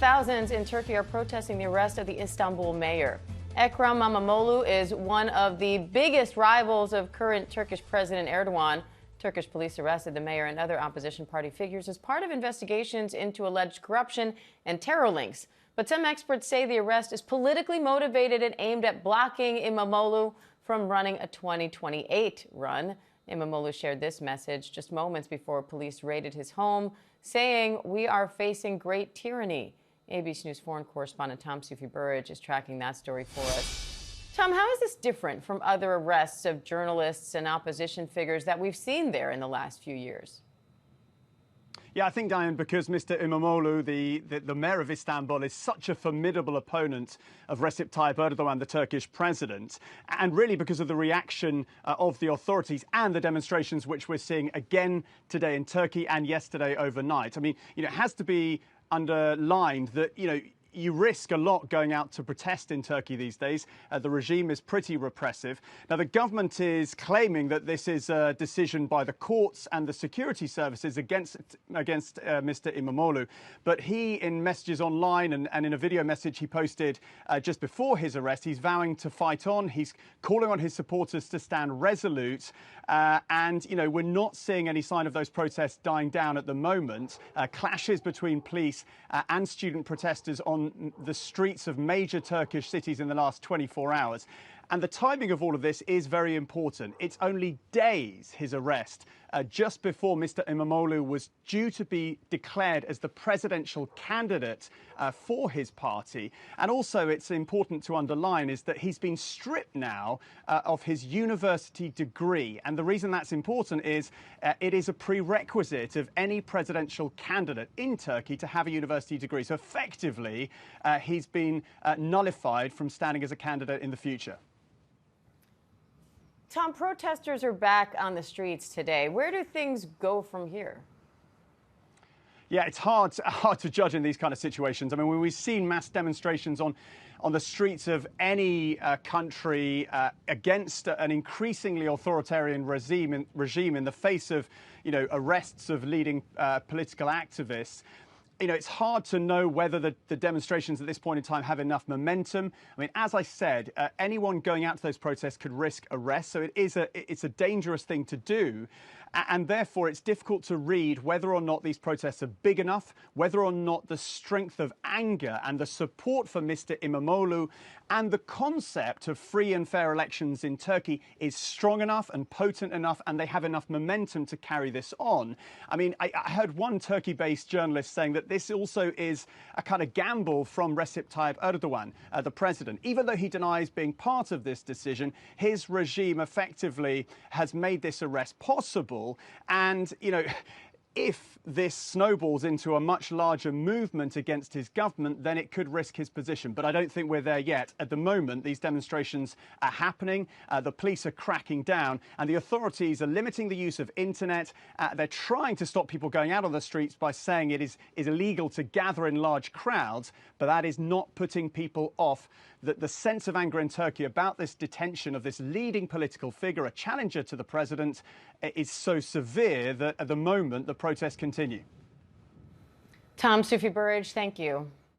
Thousands in Turkey are protesting the arrest of the Istanbul mayor. Ekrem İmamoğlu is one of the biggest rivals of current Turkish President Erdogan. Turkish police arrested the mayor and other opposition party figures as part of investigations into alleged corruption and terror links. But some experts say the arrest is politically motivated and aimed at blocking İmamoğlu from running a 2028 run. İmamoğlu shared this message just moments before police raided his home, saying, "We are facing great tyranny." ABC News foreign correspondent Tom Burridge is tracking that story for us. Tom, how is this different from other arrests of journalists and opposition figures that we've seen there in the last few years? Yeah, I think, Diane, because Mr. İmamoğlu, the mayor of Istanbul, is such a formidable opponent of Recep Tayyip Erdogan, the Turkish president, and really because of the reaction of the authorities and the demonstrations which we're seeing again today in Turkey and yesterday overnight. I mean, it has to be underlined that, you risk a lot going out to protest in Turkey these days. The regime is pretty repressive. Now, the government is claiming that this is a decision by the courts and the security services against Mr. İmamoğlu. But he, in messages online and in a video message he posted just before his arrest, he's vowing to fight on. He's calling on his supporters to stand resolute. And we're not seeing any sign of those protests dying down at the moment. Clashes between police and student protesters on the streets of major Turkish cities in the last 24 hours. And the timing of all of this is very important. It's only days, his arrest, just before Mr. İmamoğlu was due to be declared as the presidential candidate for his party. And also, it's important to underline is that he's been stripped now of his university degree. And the reason that's important is it is a prerequisite of any presidential candidate in Turkey to have a university degree. So effectively, he's been nullified from standing as a candidate in the future. Tom, protesters are back on the streets today. Where do things go from here? Yeah, it's hard to judge in these kind of situations. I mean, when we've seen mass demonstrations on the streets of any country against an increasingly authoritarian regime in the face of, arrests of leading political activists. It's hard to know whether the demonstrations at this point in time have enough momentum. I mean, as I said, anyone going out to those protests could risk arrest. So it's a dangerous thing to do. And therefore, it's difficult to read whether or not these protests are big enough, whether or not the strength of anger and the support for Mr. İmamoğlu and the concept of free and fair elections in Turkey is strong enough and potent enough, and they have enough momentum to carry this on. I mean, I heard one Turkey-based journalist saying that this also is a kind of gamble from Recep Tayyip Erdogan, the president. Even though he denies being part of this decision, his regime effectively has made this arrest possible. And, if this snowballs into a much larger movement against his government, then it could risk his position. But I don't think we're there yet. At the moment, these demonstrations are happening. The police are cracking down and the authorities are limiting the use of internet. They're trying to stop people going out on the streets by saying it is illegal to gather in large crowds. But that is not putting people off. The sense of anger in Turkey about this detention of this leading political figure, a challenger to the president, is so severe that at the moment the protests continue. Tom Burridge, thank you.